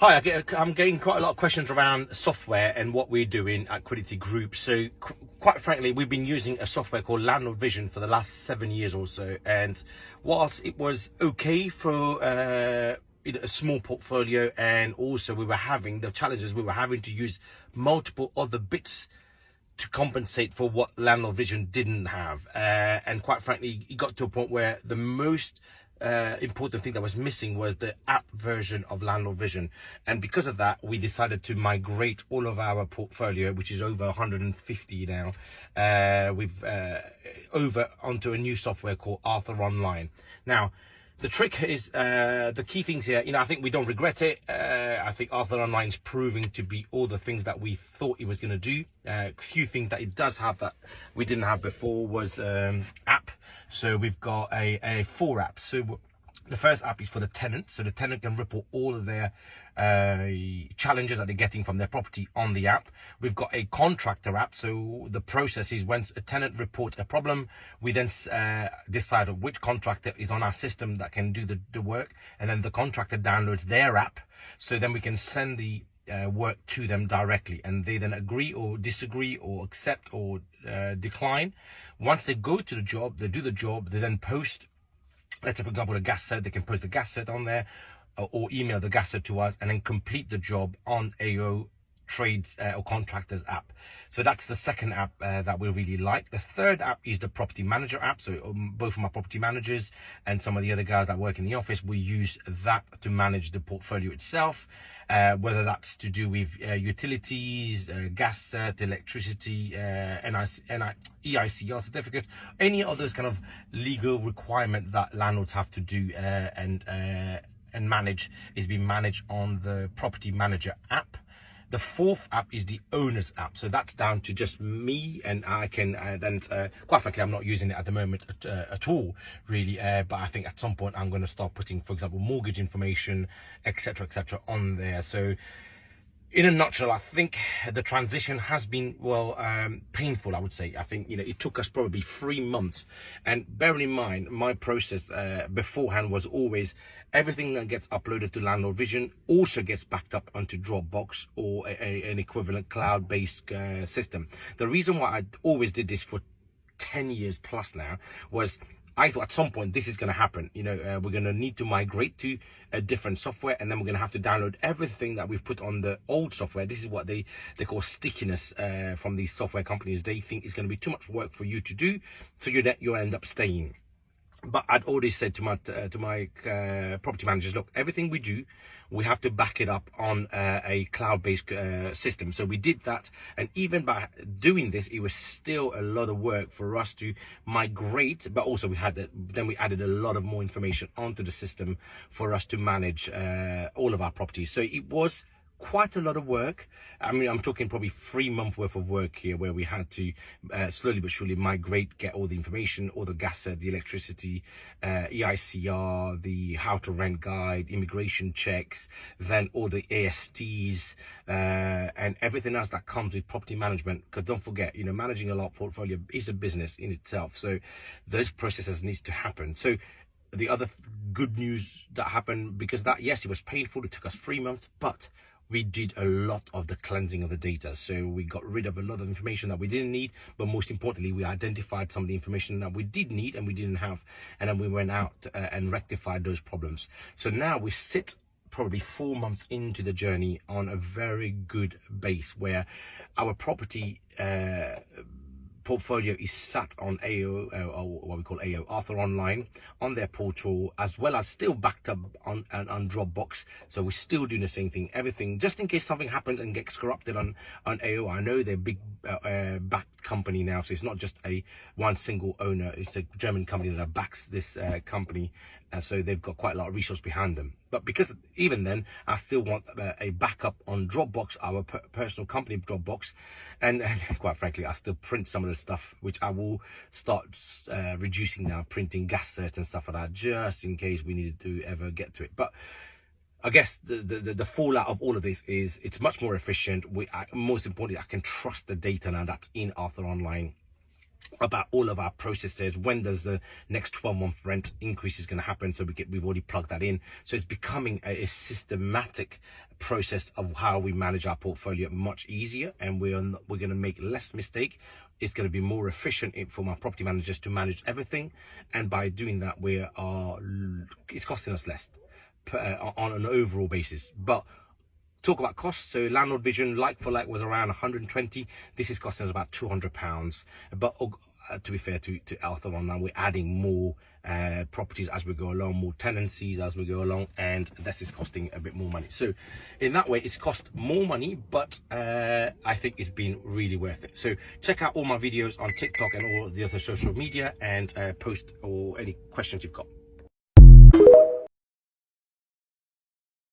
I'm getting quite a lot of questions around software and what we're doing at Quiddity Group. So quite frankly, we've been using a software called Landlord Vision for the last 7 years or so. And whilst it was okay for a small portfolio, and also we were having the challenges, we were having to use multiple other bits to compensate for what Landlord Vision didn't have. And quite frankly, it got to a point where the most important thing that was missing was the app version of Landlord Vision. And because of that, we decided to migrate all of our portfolio, which is over 150 now, over onto a new software called Arthur Online. Now, the trick is, the key things here, I think we don't regret it. I think Arthur Online is proving to be all the things that we thought it was going to do. A few things that it does have that we didn't have before was app. So we've got a 4 apps. So the first app is for the tenant. So the tenant can report all of their challenges that they're getting from their property on the app. We've got a contractor app. So the process is once a tenant reports a problem, we then decide which contractor is on our system that can do the work, and then the contractor downloads their app. So then we can send the work to them directly, and they then agree or disagree or accept or decline. Once they go to the job, they do the job, they then post, let's say for example a gas cert, they can post the gas cert on there, or email the gas cert to us, and then complete the job on AO Trades or Contractors app. So that's the second app that we really like. The third app is the Property Manager app. So both of my property managers and some of the other guys that work in the office, we use that to manage the portfolio itself, whether that's to do with utilities, gas cert, electricity, EICR certificates, any others kind of legal requirement that landlords have to do and manage is being managed on the Property Manager app. The fourth app is the owner's app. So that's down to just me, and I can quite frankly, I'm not using it at the moment at all, really. But I think at some point I'm going to start putting, for example, mortgage information, etc., on there. So in a nutshell, I think the transition has been, painful, I would say. I think, it took us probably 3 months. And bearing in mind, my process beforehand was always everything that gets uploaded to Landlord Vision also gets backed up onto Dropbox or an equivalent cloud-based system. The reason why I always did this for 10 years plus now was I thought at some point this is going to happen. We're going to need to migrate to a different software, and then we're going to have to download everything that we've put on the old software. This is what they call stickiness from these software companies. They think it's going to be too much work for you to do, so you end up staying. But I'd already said to my property managers, look, everything we do, we have to back it up on a cloud-based system. So we did that, and even by doing this, it was still a lot of work for us to migrate. But also we added a lot of more information onto the system for us to manage all of our properties. So it was quite a lot of work. I mean, I'm talking probably 3 months worth of work here, where we had to slowly but surely migrate, get all the information, all the gas, the electricity, EICR, the how to rent guide, immigration checks, then all the ASTs, and everything else that comes with property management. Because don't forget, managing a lot portfolio is a business in itself. So those processes needs to happen. So the other good news that happened, because that, yes, it was painful, it took us 3 months, but we did a lot of the cleansing of the data. So we got rid of a lot of information that we didn't need, but most importantly, we identified some of the information that we did need and we didn't have, and then we went out and rectified those problems. So now we sit probably 4 months into the journey on a very good base, where our property portfolio is sat on AO, or what we call AO, Arthur Online, on their portal, as well as still backed up on Dropbox. So we're still doing the same thing, everything, just in case something happens and gets corrupted on AO. I know they're big backed company now, so it's not just one single owner. It's a German company that backs this company, so they've got quite a lot of resource behind them. But because even then, I still want a backup on Dropbox, our personal company Dropbox, and quite frankly, I still print some of the stuff, which I will start reducing now, printing gas certs and stuff like that, just in case we needed to ever get to it. But I guess the fallout of all of this is it's much more efficient. Most importantly, I can trust the data now that's in Arthur Online. about all of our processes, when does the next 12-month rent increase is going to happen, so we've already plugged that in. So it's becoming a systematic process of how we manage our portfolio much easier, and we're going to make less mistake. It's going to be more efficient for my property managers to manage everything, and by doing that it's costing us less on an overall basis. But talk about costs, so landlord vision like for like was around 120. This is costing us about £200. But to be fair to Arthur on that, we're adding more properties as we go along, more tenancies as we go along, and this is costing a bit more money. So in that way, it's cost more money, but I think it's been really worth it. So check out all my videos on TikTok and all of the other social media, and post or any questions you've got.